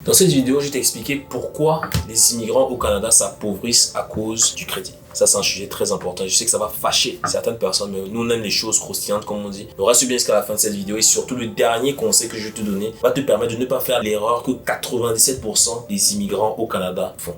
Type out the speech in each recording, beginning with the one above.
Dans cette vidéo, je vais t'expliquer pourquoi les immigrants au Canada s'appauvrissent à cause du crédit. Ça, c'est un sujet très important. Je sais que ça va fâcher certaines personnes, mais nous, on aime les choses croustillantes, comme on dit. Donc, reste bien jusqu'à la fin de cette vidéo et surtout, le dernier conseil que je vais te donner va te permettre de ne pas faire l'erreur que 97% des immigrants au Canada font.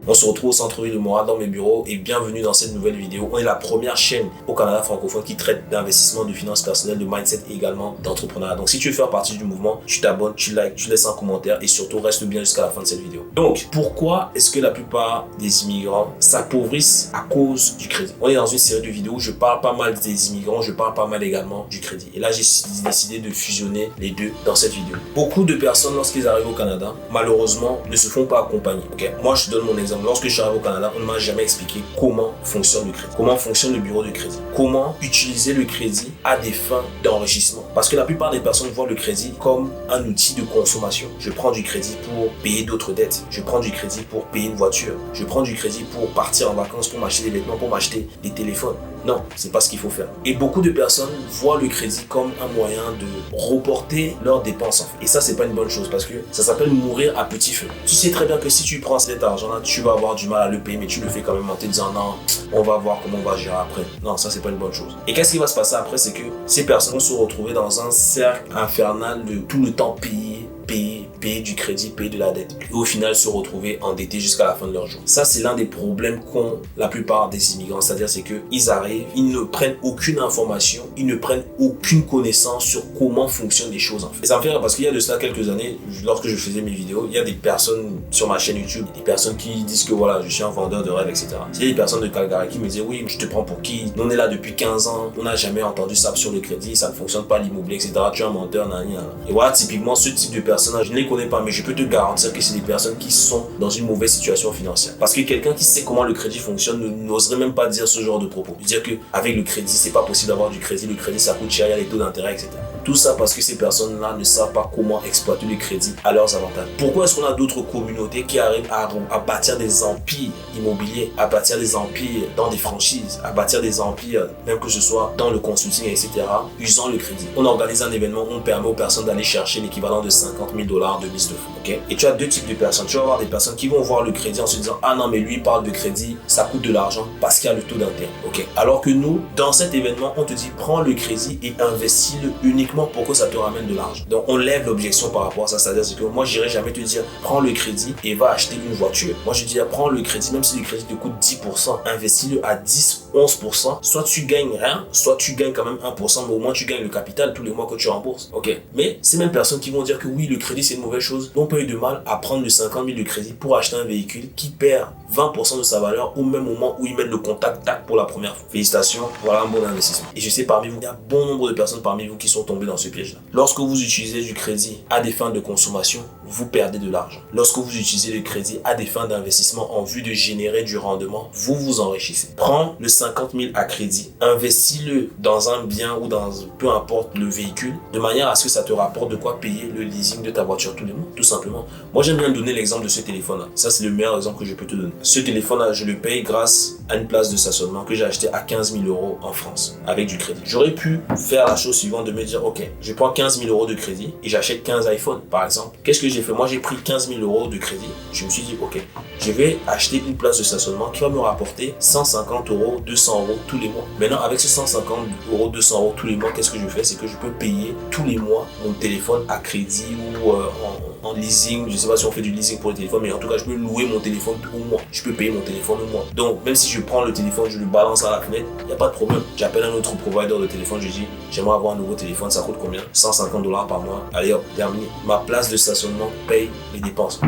On se retrouve au centre-ville de Montréal dans mes bureaux et bienvenue dans cette nouvelle vidéo. On est la première chaîne au Canada francophone qui traite d'investissement, de finances personnelles, de mindset et également d'entrepreneuriat. Donc si tu veux faire partie du mouvement, tu t'abonnes, tu likes, tu laisses un commentaire et surtout reste bien jusqu'à la fin de cette vidéo. Donc pourquoi est-ce que la plupart des immigrants s'appauvrissent à cause du crédit? On est dans une série de vidéos où je parle pas mal des immigrants, je parle pas mal également du crédit. Et là j'ai décidé de fusionner les deux dans cette vidéo. Beaucoup de personnes lorsqu'ils arrivent au Canada, malheureusement ne se font pas accompagner. Moi je te donne mon exemple. Lorsque je suis arrivé au Canada, on ne m'a jamais expliqué comment fonctionne le crédit, comment fonctionne le bureau de crédit, comment utiliser le crédit à des fins d'enrichissement. Parce que la plupart des personnes voient le crédit comme un outil de consommation. Je prends du crédit pour payer d'autres dettes, je prends du crédit pour payer une voiture, je prends du crédit pour partir en vacances, pour m'acheter des vêtements, pour m'acheter des téléphones. Non, c'est pas ce qu'il faut faire. Et beaucoup de personnes voient le crédit comme un moyen de reporter leurs dépenses en fait. Et ça, c'est pas une bonne chose parce que ça s'appelle mourir à petit feu. Tu sais très bien que si tu prends cet argent-là, tu vas avoir du mal à le payer, mais tu le fais quand même en te disant non, on va voir comment on va gérer après. Non, ça, c'est pas une bonne chose. Et qu'est-ce qui va se passer après? C'est que ces personnes vont se retrouver dans un cercle infernal de tout le temps payer du crédit, payer de la dette. Et au final, se retrouver endettés jusqu'à la fin de leur jour. Ça, c'est l'un des problèmes qu'ont la plupart des immigrants. C'est-à-dire, c'est qu'ils arrivent, ils ne prennent aucune information, ils ne prennent aucune connaissance sur comment fonctionnent les choses en fait. Et ça me fait rire parce qu'il y a de cela quelques années, lorsque je faisais mes vidéos, il y a des personnes sur ma chaîne YouTube, des personnes qui disent que voilà, je suis un vendeur de rêves, etc. Il y a des personnes de Calgary qui me disaient oui, je te prends pour qui? On est là depuis 15 ans, on n'a jamais entendu ça sur le crédit, ça ne fonctionne pas l'immobilier, etc. Tu es un menteur, nani. Et voilà, typiquement, ce type de personnes, je ne les connais pas, mais je peux te garantir que c'est des personnes qui sont dans une mauvaise situation financière. Parce que quelqu'un qui sait comment le crédit fonctionne n'oserait même pas dire ce genre de propos. Dire qu'avec le crédit, c'est pas possible d'avoir du crédit, le crédit ça coûte cher, il y a les taux d'intérêt, etc. Tout ça parce que ces personnes-là ne savent pas comment exploiter le crédit à leurs avantages. Pourquoi est-ce qu'on a d'autres communautés qui arrivent à bâtir des empires immobiliers, à bâtir des empires dans des franchises, à bâtir des empires, même que ce soit dans le consulting, etc., usant le crédit? On organise un événement où on permet aux personnes d'aller chercher l'équivalent de 50 000 $ de mise de fonds. Okay? Et tu as deux types de personnes. Tu vas avoir des personnes qui vont voir le crédit en se disant ah non mais lui il parle de crédit, ça coûte de l'argent parce qu'il y a le taux d'intérêt. Okay? Alors que nous, dans cet événement, on te dit prends le crédit et investis-le uniquement pour que ça te ramène de l'argent. Donc on lève l'objection par rapport à ça. C'est-à-dire que moi je n'irai jamais te dire prends le crédit et va acheter une voiture. Moi je dis prends le crédit, même si le crédit te coûte 10%, investis-le à 10-11%. Soit tu gagnes rien, soit tu gagnes quand même 1%, mais au moins tu gagnes le capital tous les mois que tu rembourses. Ok? Mais ces mêmes personnes qui vont dire que oui, le crédit c'est une mauvaise chose, n'ont pas eu de mal à prendre le 50 000 de crédit pour acheter un véhicule qui perd 20% de sa valeur au même moment où ils mettent le contact tac pour la première fois. Félicitations, voilà un bon investissement. Et je sais parmi vous, il y a bon nombre de personnes parmi vous qui sont tombées dans ce piège-là. Lorsque vous utilisez du crédit à des fins de consommation, vous perdez de l'argent. Lorsque vous utilisez le crédit à des fins d'investissement en vue de générer du rendement, vous vous enrichissez. Prends le 50 000 à crédit, investis-le dans un bien ou dans peu importe le véhicule, de manière à ce que ça te rapporte de quoi payer le leasing de ta voiture tous les mois, tout simplement. Moi, j'aime bien donner l'exemple de ce téléphone-là. Ça, c'est le meilleur exemple que je peux te donner. Ce téléphone-là, je le paye grâce à une place de stationnement que j'ai acheté à 15 000 € en France avec du crédit. J'aurais pu faire la chose suivante de me dire, ok, je prends 15 000 € de crédit et j'achète 15 iPhones, par exemple. Qu'est-ce que j'ai fait? Moi, j'ai pris 15 000 € de crédit. Je me suis dit, ok, je vais acheter une place de stationnement qui va me rapporter 150 €, 200 € tous les mois. Maintenant, avec ce 150 €, 200 € tous les mois, qu'est-ce que je fais? C'est que je peux payer tous les mois mon téléphone à crédit ou en leasing. Je sais pas si on fait du leasing pour le téléphone, mais en tout cas, je peux louer mon téléphone au mois. Je peux payer mon téléphone au mois. Donc, même si je prends le téléphone, je le balance à la fenêtre, il n'y a pas de problème. J'appelle un autre provider de téléphone, je dis, j'aimerais avoir un nouveau téléphone, ça coûte combien? 150 $ par mois. Allez hop, terminé. Ma place de stationnement paye les dépenses.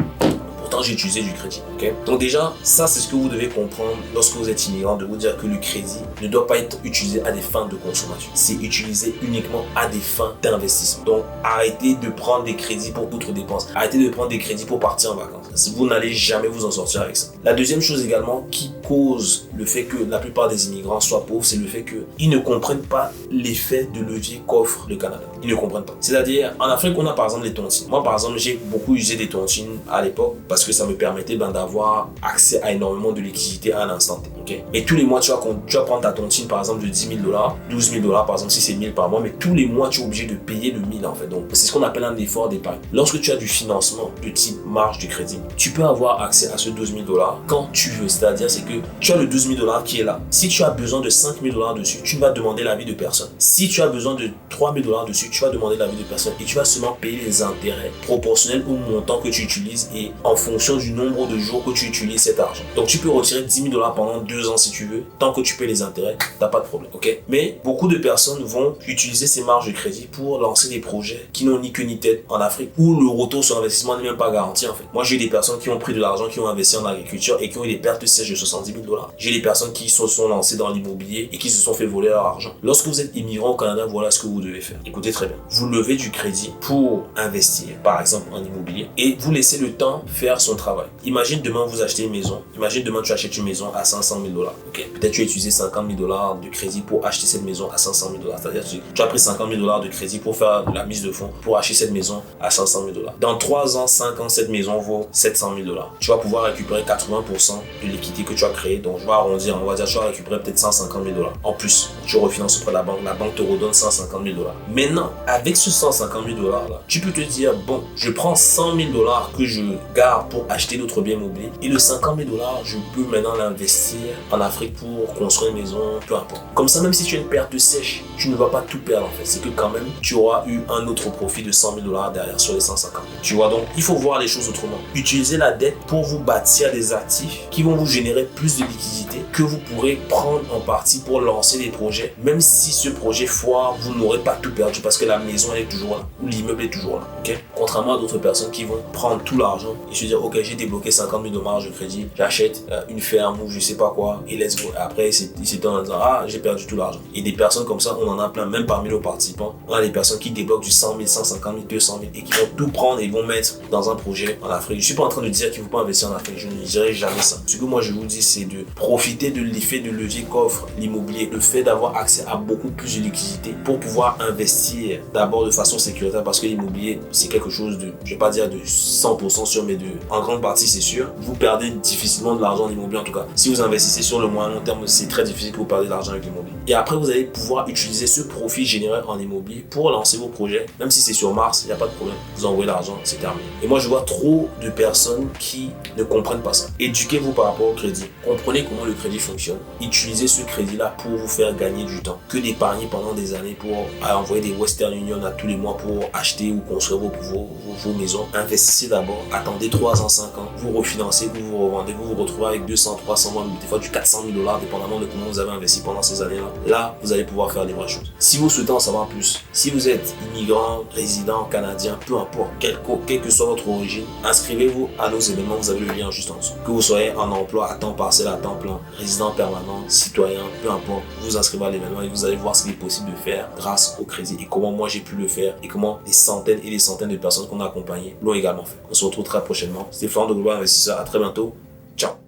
Pourtant, j'ai utilisé du crédit. Okay? Donc déjà, ça, c'est ce que vous devez comprendre lorsque vous êtes immigrant, de vous dire que le crédit ne doit pas être utilisé à des fins de consommation. C'est utilisé uniquement à des fins d'investissement. Donc, arrêtez de prendre des crédits pour d'autres dépenses. Arrêtez de prendre des crédits pour partir en vacances. Vous n'allez jamais vous en sortir avec ça. La deuxième chose également qui cause le fait que la plupart des immigrants soient pauvres, c'est le fait qu'ils ne comprennent pas l'effet de levier qu'offre le Canada. Ils ne comprennent pas. C'est-à-dire, en Afrique, on a par exemple les tontines. Moi, par exemple, j'ai beaucoup usé des tontines à l'époque parce que ça me permettait d'avoir accès à énormément de liquidités à un instant T. Okay? Mais tous les mois, tu vas prendre ta tontine par exemple de 10 000 $, 12 000 $ par exemple si c'est 1000 par mois, mais tous les mois, tu es obligé de payer le 1000 en fait. Donc, c'est ce qu'on appelle un effort d'épargne. Lorsque tu as du financement de type marge de crédit, tu peux avoir accès à ce 12 000 $ quand tu veux. C'est-à-dire, c'est que tu as le 12 000 $ qui est là. Si tu as besoin de 5 000 $ dessus, tu ne vas demander l'avis de personne. Si tu as besoin de 3 000 $ dessus, tu vas demander l'avis de personne et tu vas seulement payer les intérêts proportionnels au montant que tu utilises et en fonction du nombre de jours que tu utilises cet argent. Donc, tu peux retirer 10 000 $ pendant 2 ans si tu veux. Tant que tu payes les intérêts, tu n'as pas de problème. Okay? Mais beaucoup de personnes vont utiliser ces marges de crédit pour lancer des projets qui n'ont ni queue ni tête en Afrique où le retour sur investissement n'est même pas garanti en fait. Moi, j'ai des personnes qui ont pris de l'argent, qui ont investi en agriculture et qui ont eu des pertes de siège de 70 000 $. J'ai des personnes qui se sont lancées dans l'immobilier et qui se sont fait voler leur argent. Lorsque vous êtes immigrant au Canada, voilà ce que vous devez faire. Écoutez très bien. Vous levez du crédit pour investir, par exemple en immobilier, et vous laissez le temps faire son travail. Imagine demain vous achetez une maison. Imagine demain tu achètes une maison à 500 000 $. Okay. Peut-être tu as utilisé 50 000 $ de crédit pour acheter cette maison à 500 000 $. C'est-à-dire que tu as pris 50 000 $ de crédit pour faire la mise de fonds pour acheter cette maison à 500 000 $. Dans 3 ans, 5 ans, cette maison vaut 700 000 $. Tu vas pouvoir récupérer 80% de l'équité que tu as créée. Donc, je vais arrondir, on va dire, tu vas récupérer peut-être 150 000 $. En plus, tu refinances auprès de la banque te redonne 150 000 $. Maintenant, avec ce 150 000 $ là, tu peux te dire, bon, je prends 100 000 $ que je garde pour acheter d'autres biens immobiliers et le 50 000 $, je peux maintenant l'investir en Afrique pour construire une maison, peu importe. Comme ça, même si tu as une perte sèche, tu ne vas pas tout perdre en fait. C'est que quand même, tu auras eu un autre profit de 100 000 $ derrière sur les 150 000. Tu vois, donc il faut voir les choses autrement. Utilisez la dette pour vous bâtir des actifs qui vont vous générer plus de liquidités que vous pourrez prendre en partie pour lancer des projets. Même si ce projet foire, vous n'aurez pas tout perdu parce que la maison elle est toujours là ou l'immeuble est toujours là. Okay? Contrairement à d'autres personnes qui vont prendre tout l'argent et se dire ok, j'ai débloqué 50 000 $ de marge de crédit, j'achète une ferme ou je sais pas quoi et let's go. Après, ils s'étonnent en disant ah, j'ai perdu tout l'argent. Et des personnes comme ça, on en a plein, même parmi nos participants. On a des personnes qui débloquent du 100 000, 150 000, 200 000 et qui vont tout prendre et vont mettre dans un projet en Afrique. Je suis pas en train de dire qu'il ne faut pas investir en Afrique, je ne dirai jamais ça. Ce que moi je vous dis, c'est de profiter de l'effet de levier qu'offre l'immobilier, le fait d'avoir accès à beaucoup plus de liquidités pour pouvoir investir d'abord de façon sécuritaire parce que l'immobilier, c'est quelque chose de, je vais pas dire de 100% sûr, mais en grande partie c'est sûr. Vous perdez difficilement de l'argent en immobilier en tout cas. Si vous investissez sur le moyen long terme, c'est très difficile que vous perdez de l'argent avec l'immobilier. Et après, vous allez pouvoir utiliser ce profit généré en immobilier pour lancer vos projets. Même si c'est sur Mars, il n'y a pas de problème. Vous envoyez l'argent, c'est terminé. Et moi, je vois trop de personnes qui ne comprennent pas ça. Éduquez-vous par rapport au crédit. Comprenez comment le crédit fonctionne. Utilisez ce crédit-là pour vous faire gagner du temps. Que d'épargner pendant des années pour envoyer des Western Union à tous les mois pour acheter ou construire vos maisons. Investissez d'abord. Attendez 3 ans, 5 ans. Vous refinancez, vous revendez. Vous vous retrouvez avec 200, 300, des fois du 400 000 $, dépendamment de comment vous avez investi pendant ces années-là. Là, vous allez pouvoir faire des vraies choses. Si vous souhaitez en savoir plus, si vous êtes immigrant, résident, canadien, peu importe, quelle que soit votre origine, inscrivez-vous à nos événements, vous avez le lien juste en dessous. Que vous soyez en emploi, à temps partiel, à temps plein, résident permanent, citoyen, peu importe, vous inscrivez à l'événement et vous allez voir ce qu'il est possible de faire grâce au crédit et comment moi j'ai pu le faire et comment des centaines et des centaines de personnes qu'on a accompagnées l'ont également fait. On se retrouve très prochainement. C'était Florent de Global Investisseur. À très bientôt. Ciao.